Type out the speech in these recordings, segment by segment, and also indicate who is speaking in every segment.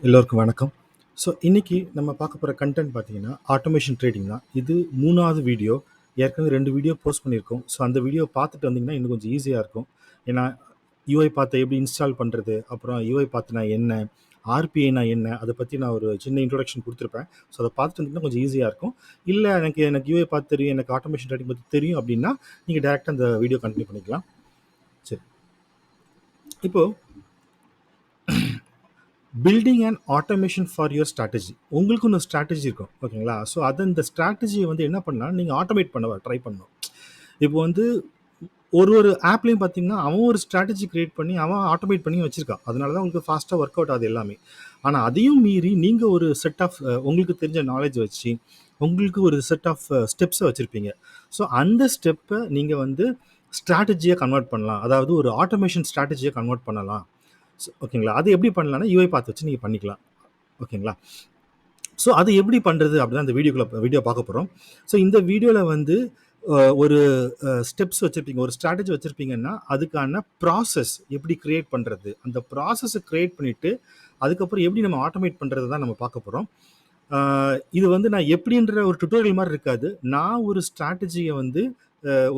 Speaker 1: எல்லோருக்கும் வணக்கம். ஸோ இன்னைக்கு நம்ம பார்க்க போகிற கண்டென்ட் பார்த்தீங்கன்னா ஆட்டோமேஷன் ட்ரேடிங் தான். இது 3வது வீடியோ. ஏற்கனவே 2 வீடியோ போஸ்ட் பண்ணியிருக்கோம். ஸோ அந்த வீடியோ பார்த்துட்டு வந்தீங்கன்னா இன்னும் கொஞ்சம் ஈஸியாக இருக்கும். ஏன்னா யூஐபாத்தை எப்படி இன்ஸ்டால் பண்ணுறது, அப்புறம் யூஐபாத்னா என்ன, ஆர்பிஐனா என்ன, அதை பற்றி நான் ஒரு சின்ன இன்ட்ரோடக்ஷன் கொடுத்துருப்பேன். ஸோ அதை பார்த்துட்டு வந்தீங்கன்னா கொஞ்சம் ஈஸியாக இருக்கும். இல்லை எனக்கு எனக்கு யூஐபாத் தெரியும், எனக்கு ஆட்டோமேஷன் ட்ரேடிங் பற்றி தெரியும் அப்படின்னா நீங்கள் டேரெக்டாக அந்த வீடியோ கண்டினியூ பண்ணிக்கலாம். சரி, இப்போது building and automation for your strategy. உங்களுக்கு ஒன்று ஸ்ட்ராட்டஜி இருக்கும், ஓகேங்களா? ஸோ அதை இந்த ஸ்ட்ராட்டஜியை வந்து என்ன பண்ணலாம், நீங்கள் ஆட்டோமேட் பண்ண ட்ரை பண்ணணும். இப்போ வந்து ஒரு ஆப்லேயும் பார்த்தீங்கன்னா அவன் ஒரு ஸ்ட்ராட்டஜி கிரியேட் பண்ணி அவன் ஆட்டோமேட் பண்ணி வச்சுருக்கான். அதனால தான் உங்களுக்கு ஃபாஸ்ட்டாக ஒர்க் அவுட் ஆகுது எல்லாமே. ஆனால் அதையும் மீறி நீங்கள் ஒரு செட் ஆஃப் உங்களுக்கு தெரிஞ்ச நாலேஜ் வச்சு உங்களுக்கு ஒரு செட் ஆஃப் ஸ்டெப்ஸை வச்சுருப்பீங்க. ஸோ அந்த ஸ்டெப்பை நீங்கள் வந்து ஸ்ட்ராட்டஜியாக கன்வெர்ட் பண்ணலாம். அதாவது ஒரு ஆட்டோமேஷன் ஸ்ட்ராட்டஜியை கன்வெர்ட் பண்ணலாம். ஓகேங்களா? அது எப்படி பண்ணலாம்னா யூஐ பார்த்து வச்சு நீங்கள் பண்ணிக்கலாம். ஓகேங்களா? ஸோ அது எப்படி பண்ணுறது அப்படின்னா இந்த வீடியோ பார்க்க போகிறோம். ஸோ இந்த வீடியோவில் வந்து ஒரு ஸ்டெப்ஸ் வச்சுருப்பீங்க, ஒரு ஸ்ட்ராட்டஜி வச்சுருப்பீங்கன்னா அதுக்கான ப்ராசஸ் எப்படி க்ரியேட் பண்ணுறது, அந்த ப்ராசஸை க்ரியேட் பண்ணிவிட்டு அதுக்கப்புறம் எப்படி நம்ம ஆட்டோமேட் பண்ணுறது தான் நம்ம பார்க்க போகிறோம். இது வந்து நான் எப்படின்ற ஒரு டுட்டோரியல் மாதிரி இருக்காது. நான் ஒரு ஸ்ட்ராட்டஜியை வந்து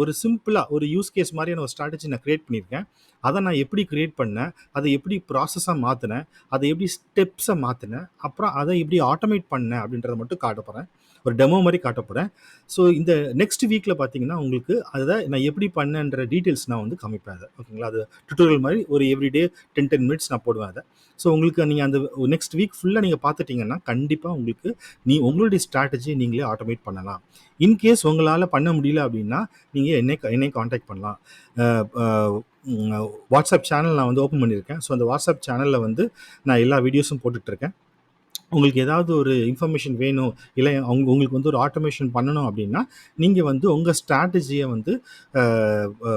Speaker 1: ஒரு சிம்பிளாக ஒரு யூஸ் கேஸ் மாதிரியான ஒரு ஸ்ட்ராட்டஜி நான் க்ரியேட் பண்ணியிருக்கேன். அதை நான் எப்படி க்ரியேட் பண்ணேன், அதை எப்படி ப்ராசஸாக மாற்றினேன், அதை எப்படி ஸ்டெப்ஸை மாற்றினேன், அப்புறம் அதை எப்படி ஆட்டோமேட் பண்ணேன் அப்படின்றத மட்டும் காட்ட போகிறேன். ஒரு டெமோ மாதிரி காட்ட போகிறேன். ஸோ இந்த நெக்ஸ்ட் வீக்கில் பார்த்தீங்கன்னா உங்களுக்கு அதை நான் எப்படி பண்ணேன்ற டீட்டெயில்ஸ் நான் வந்து காமிப்பேன். அதை ஓகேங்களா? அது டுட்டோரியல் மாதிரி ஒரு எவ்ரிடே 10 மினிட்ஸ் நான் போடுவேன் அதை. ஸோ உங்களுக்கு நீங்கள் அந்த நெக்ஸ்ட் வீக் ஃபுல்லாக நீங்கள் பார்த்துட்டிங்கன்னா கண்டிப்பாக உங்களுக்கு உங்களுடைய ஸ்ட்ராட்டஜி நீங்களே ஆட்டோமேட் பண்ணலாம். இன்கேஸ் உங்களால் பண்ண முடியல அப்படின்னா நீங்கள் என்னை காண்டாக்ட் பண்ணலாம். வாட்ஸ்அப் சேனல் நான் வந்து ஓப்பன் பண்ணியிருக்கேன். ஸோ அந்த வாட்ஸ்அப் சேனலில் வந்து நான் எல்லா வீடியோஸும் போட்டுட்ருக்கேன். உங்களுக்கு ஏதாவது ஒரு இன்ஃபர்மேஷன் வேணும், இல்லை உங்களுக்கு வந்து ஒரு ஆட்டோமேஷன் பண்ணணும் அப்படின்னா நீங்கள் வந்து உங்கள் ஸ்ட்ராட்டஜியை வந்து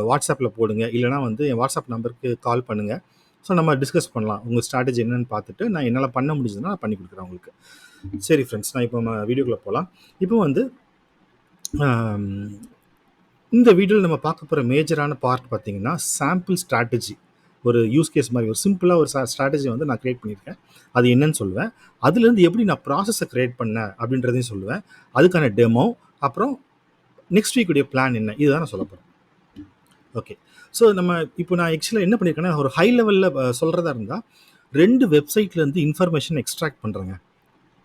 Speaker 1: வாட்ஸ்அப்பில் போடுங்க. இல்லைனா வந்து என் வாட்ஸ்அப் நம்பருக்கு கால் பண்ணுங்கள். ஸோ நம்ம டிஸ்கஸ் பண்ணலாம். உங்கள் ஸ்ட்ராட்டஜி என்னென்னு பார்த்துட்டு நான் என்னால் பண்ண முடிஞ்சதுன்னா நான் பண்ணி கொடுக்குறேன் உங்களுக்கு. சரி ஃப்ரெண்ட்ஸ், நான் இப்போ நம்ம வீடியோக்குள்ளே போகலாம். இப்போ வந்து இந்த வீடியோவில் நம்ம பார்க்க போகிற மேஜரான பார்ட் பார்த்தீங்கன்னா சாம்பிள் ஸ்ட்ராட்டஜி. ஒரு யூஸ் கேஸ் மாதிரி ஒரு சிம்பிளாக ஒரு ஸ்ட்ராட்டஜி வந்து நான் க்ரியேட் பண்ணியிருக்கேன். அது என்னன்னு சொல்லுவேன். அதுலேருந்து எப்படி நான் ப்ராசஸை க்ரியேட் பண்ணேன் அப்படின்றதையும் சொல்லுவேன். அதுக்கான டெமோ, அப்புறம் நெக்ஸ்ட் வீக்குடைய பிளான் என்ன, இதுதான் நான் சொல்ல போகிறேன். ஓகே, ஸோ நம்ம இப்போ நான் ஆக்சுவலாக என்ன பண்ணியிருக்கேன்னா ஒரு ஹை லெவலில் சொல்கிறதா இருந்தால் 2 வெப்சைட்லேருந்து இன்ஃபர்மேஷன் எக்ஸ்ட்ராக்ட் பண்ணுறேங்க.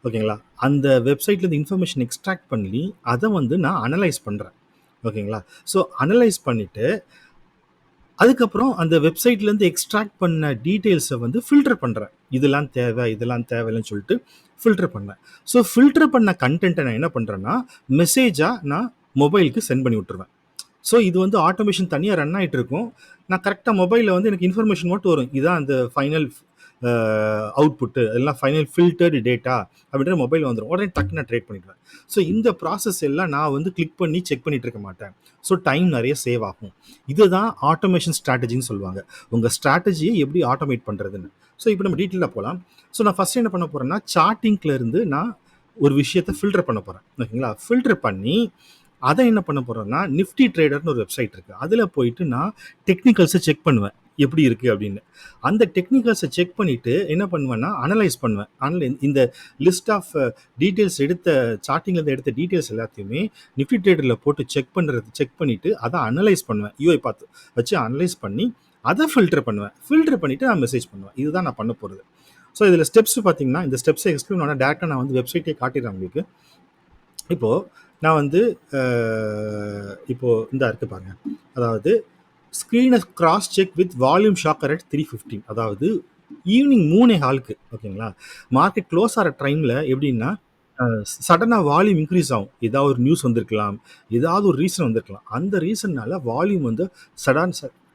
Speaker 1: ஓகேங்களா? அந்த வெப்சைட்லேருந்து இன்ஃபர்மேஷன் எக்ஸ்ட்ராக்ட் பண்ணி அதை வந்து நான் அனலைஸ் பண்ணுறேன். ஓகேங்களா? ஸோ அனலைஸ் பண்ணிவிட்டு அதுக்கப்புறம் அந்த வெப்சைட்லேருந்து எக்ஸ்ட்ராக்ட் பண்ண டீட்டெயில்ஸை வந்து ஃபில்டர் பண்ணுறேன். இதெல்லாம் தேவை, இதெல்லாம் தேவையில்லைன்னு சொல்லிட்டு ஃபில்டர் பண்ணேன். ஸோ ஃபில்டர் பண்ண கண்டென்ட்டை நான் என்ன பண்ணுறேன்னா மெசேஜாக நான் மொபைலுக்கு சென்ட் பண்ணி விட்டுருவேன். ஸோ இது வந்து ஆட்டோமேஷன் தனியாக ரன் ஆகிட்டு இருக்கும். நான் கரெக்டாக மொபைலில் வந்து எனக்கு இன்ஃபர்மேஷன் மட்டும் வரும். இதுதான் அந்த ஃபைனல் அவுட்புட்டு, எல்லாம் ஃபைனல் ஃபில்டர்டு டேட்டா அப்படின்ற மொபைல் வந்துடும். உடனே டக்கு நான் ட்ரேட் பண்ணிடுவேன். ஸோ இந்த ப்ராசஸ் எல்லாம் நான் வந்து கிளிக் பண்ணி செக் பண்ணிட்டு இருக்க மாட்டேன். ஸோ டைம் நிறைய சேவ் ஆகும். இதுதான் ஆட்டோமேஷன் ஸ்ட்ராட்டஜின்னு சொல்லுவாங்க. உங்கள் ஸ்ட்ராட்டஜியை எப்படி ஆட்டோமேட் பண்ணுறதுன்னு. ஸோ இப்போ நம்ம டீட்டெயிலாக போகலாம். ஸோ நான் ஃபஸ்ட்டு என்ன பண்ண போகிறேன்னா சார்ட்டிங்லேருந்து நான் ஒரு விஷயத்தை ஃபில்டர் பண்ண போகிறேன். ஓகேங்களா? ஃபில்டர் பண்ணி அதை என்ன பண்ண போகிறேன்னா நிஃப்டி ட்ரேடர்னு ஒரு வெப்சைட் இருக்குது. அதில் போயிட்டு நான் டெக்னிக்கல்ஸை செக் பண்ணுவேன் எப்படி இருக்குது அப்படின்னு. அந்த டெக்னிக்கல்ஸை செக் பண்ணிவிட்டு என்ன பண்ணுவேன்னா அனலைஸ் பண்ணுவேன். இந்த லிஸ்ட் ஆஃப் டீட்டெயில்ஸ் சார்ட்டிங்லேருந்து எடுத்த டீட்டெயில்ஸ் எல்லாத்தையுமே நிஃப்டி ட்ரேடரில் போட்டு செக் பண்ணிவிட்டு அதை அனலைஸ் பண்ணுவேன். யூஐ பார்த்து வச்சு அனலைஸ் பண்ணி அதை ஃபில்டர் பண்ணுவேன். ஃபில்டர் பண்ணிவிட்டு நான் மெசேஜ் பண்ணுவேன். இதுதான் நான் பண்ண போகிறது. ஸோ இதில் ஸ்டெப்ஸ் பார்த்தீங்கன்னா இந்த ஸ்டெப்ஸை எக்ஸ்பிளைன் பண்ணால் டேரெக்டாக நான் வந்து வெப்சைட்டே காட்டிடுறேன் உங்களுக்கு. இப்போது நான் வந்து இப்போது இந்த இருக்குது பாருங்க. அதாவது ஸ்க்ரீனை cross check with volume ஷாக்கர் at 3:15. அதாவது ஈவினிங் 3:15. ஓகேங்களா? மார்க்கெட் க்ளோஸ் ஆகிற டைமில் எப்படின்னா சடனாக வால்யூம் இன்க்ரீஸ் ஆகும். ஏதாவது ஒரு நியூஸ் வந்திருக்கலாம், ஏதாவது ஒரு ரீசன் வந்திருக்கலாம். அந்த ரீசன்னால வால்யூம் வந்து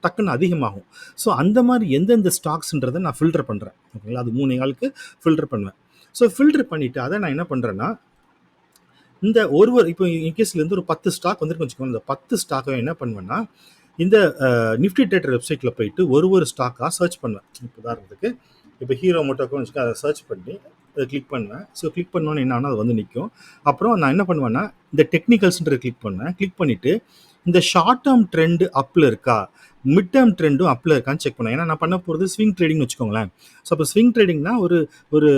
Speaker 1: டக்குன்னு அதிகமாகும். ஸோ அந்த மாதிரி எந்தெந்த ஸ்டாக்ஸ்ன்றதை நான் ஃபில்டர் பண்ணுறேன். ஓகேங்களா? அது 3:15க்கு ஃபில்டர் பண்ணுவேன். ஸோ ஃபில்டர் பண்ணிவிட்டு அதை நான் என்ன பண்ணுறேன்னா இந்த இப்போ இன்கேஸ்லேருந்து ஒரு 10 ஸ்டாக் வந்துருக்கு வச்சுக்கோங்க. இந்த 10 ஸ்டாக்கை என்ன பண்ணுவேன்னா இந்த நிஃப்டி ட்ரேடர் வெப்சைட்டில் போயிட்டு ஒரு ஸ்டாக்காக சர்ச் பண்ணுவேன். இப்போ உதாரணத்துக்கு இப்போ ஹீரோ மோட்டோக்கும் வச்சுக்கோ, அதை சர்ச் பண்ணி அதை கிளிக் பண்ணுவேன். ஸோ கிளிக் பண்ணோன்னு என்ன ஆனால் அது வந்து நிற்கும். அப்புறம் நான் என்ன பண்ணுவேன்னா இந்த டெக்னிக்கல்ஸ்ன்ற கிளிக் பண்ணுவேன். கிளிக் பண்ணிவிட்டு இந்த ஷார்ட் டேர்ம் ட்ரெண்டு அப்பில் இருக்கா, மிட் டேர்ம் ட்ரெண்டும் அப்பில் இருக்கான்னு செக் பண்ணுவேன். ஏன்னா நான் பண்ண போகிறது ஸ்விங் ட்ரேடிங்னு வச்சுக்கோங்களேன். ஸோ அப்போ ஸ்விங் ட்ரேடிங்னா ஒரு ஒரு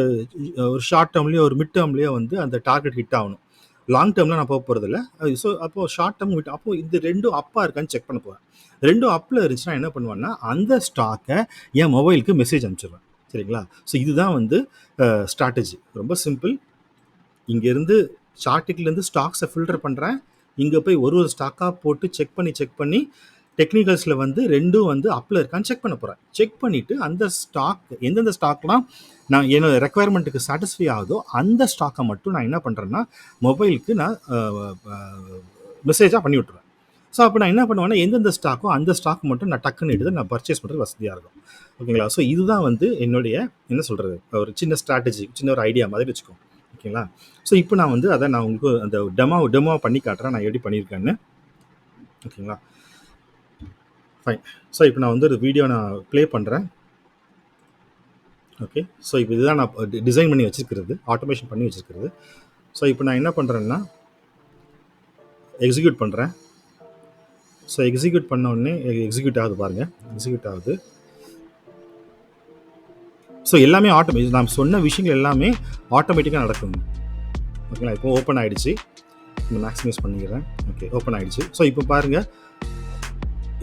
Speaker 1: ஒரு ஷார்ட் டேர்ம்லேயோ ஒரு மிட் டேர்ம்லேயோ வந்து அந்த டார்கெட் ஹிட் ஆகணும். லாங் டேர்மில் நான் போக போகிறதில்ல. ஸோ அப்போது ஷார்ட் டேர்ம் விட்டு அப்போது இந்த ரெண்டும் அப்பாக இருக்கான்னு செக் பண்ண போகிறேன். ரெண்டும் அப்பில் இருந்துச்சுன்னா என்ன பண்ணுவேன்னா அந்த ஸ்டாக்கை என் மொபைலுக்கு மெசேஜ் அனுப்பிச்சிடுவேன். சரிங்களா? ஸோ இதுதான் வந்து ஸ்ட்ராட்டஜி. ரொம்ப சிம்பிள். இங்கேருந்து சார்ட்டுக்குலேருந்து ஸ்டாக்ஸை ஃபில்டர் பண்ணுறேன். இங்கே போய் ஒரு ஸ்டாக்காக போட்டு செக் பண்ணி டெக்னிக்கல்ஸில் வந்து ரெண்டும் வந்து அப்பில் இருக்கான்னு செக் பண்ண போகிறேன். செக் பண்ணிவிட்டு அந்த ஸ்டாக் எந்தெந்த ஸ்டாக்லாம் நான் என்னோட ரெக்குவயர்மெண்ட்டுக்கு சாட்டிஸ்ஃபை ஆகுதோ அந்த ஸ்டாக்கை மட்டும் நான் என்ன பண்ணுறேன்னா மொபைலுக்கு நான் மெசேஜாக பண்ணி விட்டுருவேன். ஸோ அப்போ நான் என்ன பண்ணுவேன்னா எந்தெந்த ஸ்டாக்கோ அந்த ஸ்டாக் மட்டும் நான் டக்குன்னு எடுத்து நான் பர்ச்சேஸ் பண்ணுறது வசதியாக இருக்கும். ஓகேங்களா? ஸோ இதுதான் வந்து என்னுடைய என்ன சொல்கிறது ஒரு சின்ன ஸ்ட்ராட்டஜி, சின்ன ஒரு ஐடியா மாதிரி வச்சுக்கோங்க. ஓகேங்களா? ஸோ இப்போ நான் வந்து அதை நான் உங்களுக்கு அந்த டெமோ பண்ணி காட்டுறேன் நான் எப்படி பண்ணியிருக்கேன்னு. ஓகேங்களா? ஃபைன். ஸோ இப்போ நான் வந்து ஒரு வீடியோ நான் ப்ளே பண்ணுறேன். ஓகே. ஸோ இப்போ இதுதான் நான் டிசைன் பண்ணி வச்சுருக்கிறது, ஆட்டோமேஷன் பண்ணி வச்சுருக்கிறது. ஸோ இப்போ நான் என்ன பண்ணுறேன்னா எக்ஸிக்யூட் பண்ணுறேன். ஸோ எக்ஸிக்யூட் பண்ண உடனே எக்ஸிக்யூட் ஆகுது பாருங்கள், எக்ஸிக்யூட் ஆகுது. ஸோ எல்லாமே நான் சொன்ன விஷயங்கள் எல்லாமே ஆட்டோமேட்டிக்காக நடக்குங்க. ஓகேங்களா? இப்போ ஓப்பன் ஆகிடுச்சு. இந்த மேக்ஸிமைஸ் பண்ணிக்கிறேன். ஓகே, ஓப்பன் ஆகிடுச்சு. ஸோ இப்போ பாருங்கள்,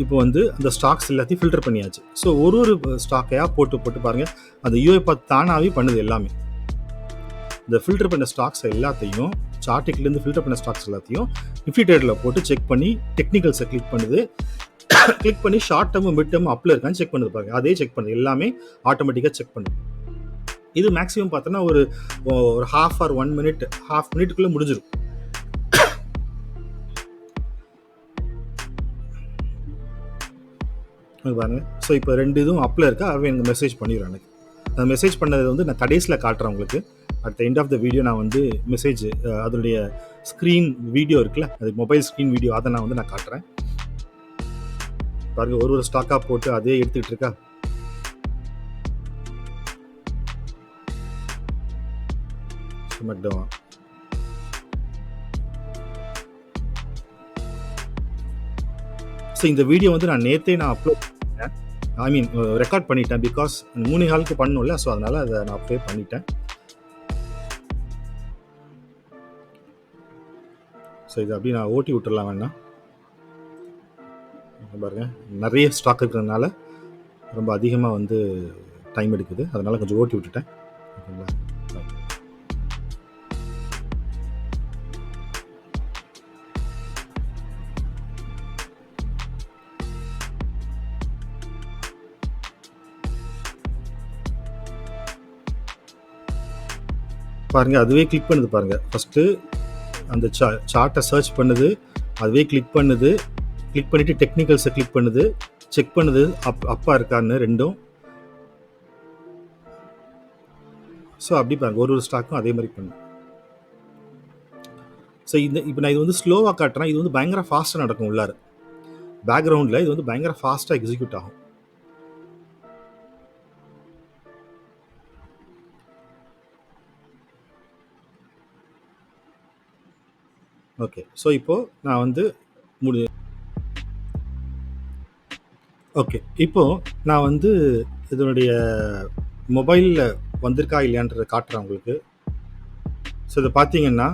Speaker 1: இப்போ வந்து அந்த ஸ்டாக்ஸ் எல்லாத்தையும் ஃபில்டர் பண்ணியாச்சு. ஸோ ஒரு ஸ்டாக்கையாக போட்டு பாருங்கள், அந்த UiPath தானாகவே பண்ணுது எல்லாமே. இந்த ஃபில்டர் பண்ண ஸ்டாக்ஸ் எல்லாத்தையும் சார்ட்டுக்குலேருந்து ஃபில்டர் பண்ண ஸ்டாக்ஸ் எல்லாத்தையும் நிஃப்டி ட்ரேடரில் போட்டு செக் பண்ணி டெக்னிக்கல்ஸை கிளிக் பண்ணுது. கிளிக் பண்ணி ஷார்ட் டேர்ம் மிட் டேர்ம் அப்பில் இருக்கான்னு செக் பண்ணுது பாருங்கள். அதே செக் பண்ணுது, எல்லாமே ஆட்டோமேட்டிக்காக செக் பண்ணுது. இது மேக்ஸிமம் பார்த்தோன்னா ஒரு ஹாஃப் ஆர் 1 மினிட், ஹாஃப் மினிட்டுக்குள்ளே முடிஞ்சிடும். பாருங்கள். ஸோ இப்போ 2 இதுவும் அப்பில் இருக்கா, அவன் எனக்கு மெசேஜ் பண்ணிடுறான். எனக்கு அந்த மெசேஜ் பண்ணது வந்து நான் கடைசியில் காட்டுறேன் உங்களுக்கு. At the end of the video நான் வந்து மெசேஜ் அதனுடைய ஸ்க்ரீன் வீடியோ இருக்குல்ல, அது மொபைல் ஸ்க்ரீன் வீடியோ, அதை நான் வந்து நான் காட்டுறேன். பாருங்கள், ஒரு ஸ்டாக்காக போட்டு அதே எடுத்துக்கிட்டு இருக்கா. மெக்டோவா ஸோ இந்த வீடியோ வந்து நான் நேற்றே நான் அப்லோட் பண்ணிட்டேன். ஐ மீன் ரெக்கார்ட் பண்ணிட்டேன். பிகாஸ் 3 நாளுக்கு பண்ணணும்ல, ஸோ அதனால் அதை நான் அப்ளை பண்ணிட்டேன். ஸோ இதை அப்படி நான் ஓட்டி விட்டுடலாம் வேணா. பாருங்க, நிறைய ஸ்டாக் இருக்கிறதுனால ரொம்ப அதிகமாக வந்து டைம் எடுக்குது, அதனால் கொஞ்சம் ஓட்டி விட்டுட்டேன். ஓகேங்களா? பாருங்கள், அதுவே கிளிக் பண்ணுது பாருங்கள். ஃபஸ்ட்டு அந்த சார்ட்டை சர்ச் பண்ணுது, அதுவே கிளிக் பண்ணுது. கிளிக் பண்ணிவிட்டு டெக்னிக்கல்ஸை கிளிக் பண்ணுது, செக் பண்ணுது அப்பா இருக்கான்னு ரெண்டும். ஸோ அப்படி பாருங்க, ஒரு ஸ்டாக்கும் அதே மாதிரி பண்ணும். ஸோ இப்போ நான் இது வந்து ஸ்லோவாக காட்டுறேன். இது வந்து பயங்கர ஃபாஸ்ட்டாக நடக்கும் உள்ளார. பேக்ரவுண்டில் இது வந்து பயங்கர ஃபாஸ்ட்டாக எக்ஸிக்யூட் ஆகும். ஓகே. ஸோ இப்போது நான் வந்து ஓகே, இப்போது நான் வந்து இதனுடைய மொபைலில் வந்திருக்கா இல்லையான்றதை காட்டுறேன் உங்களுக்கு. ஸோ இதை பார்த்தீங்கன்னா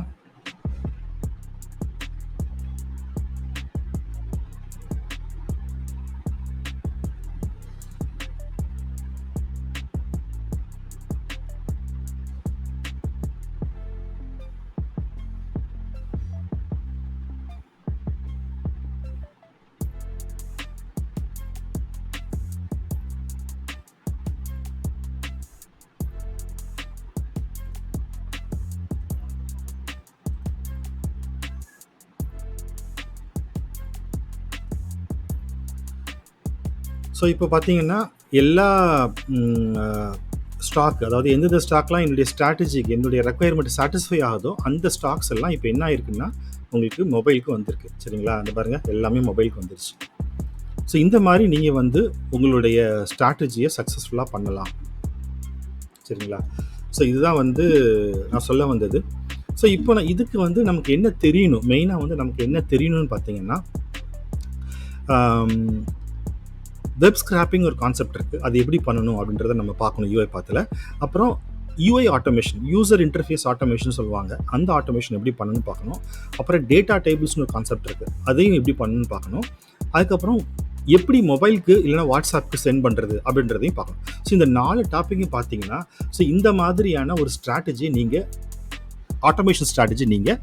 Speaker 1: ஸோ இப்போ பார்த்தீங்கன்னா எல்லா ஸ்டாக், அதாவது எந்தெந்த ஸ்டாக்லாம் என்னுடைய ஸ்ட்ராட்டஜிக்கு என்னுடைய ரெக்குயர்மெண்ட் சாட்டிஸ்ஃபை ஆகுதோ அந்த ஸ்டாக்ஸ் எல்லாம் இப்போ என்ன ஆயிருக்குன்னா உங்களுக்கு மொபைலுக்கு வந்திருக்கு. சரிங்களா? அந்த பாருங்கள், எல்லாமே மொபைலுக்கு வந்துருச்சு. ஸோ இந்த மாதிரி நீங்கள் வந்து உங்களுடைய ஸ்ட்ராட்டஜியை சக்ஸஸ்ஃபுல்லாக பண்ணலாம். சரிங்களா? ஸோ இதுதான் வந்து நான் சொல்ல வந்தது. ஸோ இப்போ நான் இதுக்கு வந்து நமக்கு என்ன தெரியணும், மெயினாக வந்து நமக்கு என்ன தெரியணும்னு பார்த்தீங்கன்னா வெப் ஸ்கிராப்பிங் ஒரு கான்செப்ட் இருக்குது, அது எப்படி பண்ணணும் அப்படின்றத நம்ம பார்க்கணும் UiPathல. அப்புறம் UI automation, user interface automation சொல்லுவாங்க, அந்த ஆட்டோமேஷன் எப்படி பண்ணணும்னு பார்க்கணும். அப்புறம் டேட்டா டேபிள்ஸ்னு ஒரு கான்செப்ட் இருக்குது, அதையும் எப்படி பண்ணணும்னு பார்க்கணும். அதுக்கப்புறம் எப்படி மொபைலுக்கு இல்லைனா வாட்ஸ்அப்புக்கு சென்ட் பண்ணுறது அப்படின்றதையும் பார்க்கணும். ஸோ இந்த 4 டாப்பிக்கும் பார்த்தீங்கன்னா, ஸோ இந்த மாதிரியான ஒரு ஸ்ட்ராட்டஜி நீங்கள் ஆட்டோமேஷன் ஸ்ட்ராட்டஜி நீங்கள்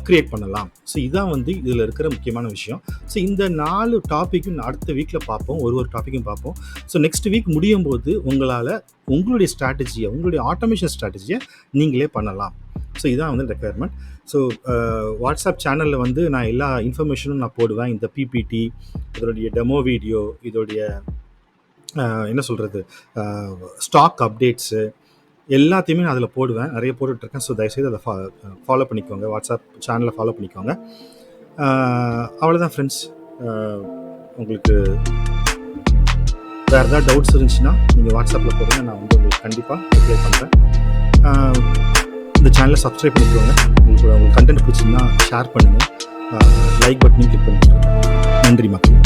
Speaker 1: கிரியேட் பண்ணலாம். ஸோ இதான் வந்து இதில் இருக்கிற முக்கியமான விஷயம். ஸோ இந்த 4 டாப்பிக்கும் அடுத்த வீக்கில் பார்ப்போம், ஒரு டாப்பிக்கும் பார்ப்போம். ஸோ நெக்ஸ்ட் வீக் முடியும் போது உங்களால் உங்களுடைய ஸ்ட்ராட்டஜியை, உங்களுடைய ஆட்டோமேஷன் ஸ்ட்ராட்டஜியை நீங்களே பண்ணலாம். ஸோ இதான் வந்து ரெக்குயர்மெண்ட். ஸோ வாட்ஸ்அப் சேனலில் வந்து நான் எல்லா இன்ஃபர்மேஷனும் நான் போடுவேன். இந்த பிபிடி, இதோடைய டெமோ வீடியோ, இதோடைய என்ன சொல்கிறது, ஸ்டாக் அப்டேட்ஸு எல்லாத்தையுமே நான் அதில் போடுவேன், நிறைய போட்டுட்ருக்கேன். ஸோ தயவுசெய்து அதை ஃபாலோ பண்ணிக்கோங்க, வாட்ஸ்அப் சேனலை ஃபாலோ பண்ணிக்கோங்க. அவ்வளோதான் ஃப்ரெண்ட்ஸ். உங்களுக்கு வேறு ஏதாவது டவுட்ஸ் இருந்துச்சுன்னா நீங்கள் வாட்ஸ்அப்பில் போடுங்க, நான் வந்து உங்களுக்கு கண்டிப்பாக ரிப்ளை பண்ணுறேன். இந்த சேனலை சப்ஸ்கிரைப் பண்ணிக்கோங்க. உங்களுக்கு கண்டென்ட் பிடிச்சிங்கன்னா ஷேர் பண்ணுங்கள், லைக் பட்டனையும் கிளிக் பண்ணிக்கோங்க. நன்றி மக்கள்.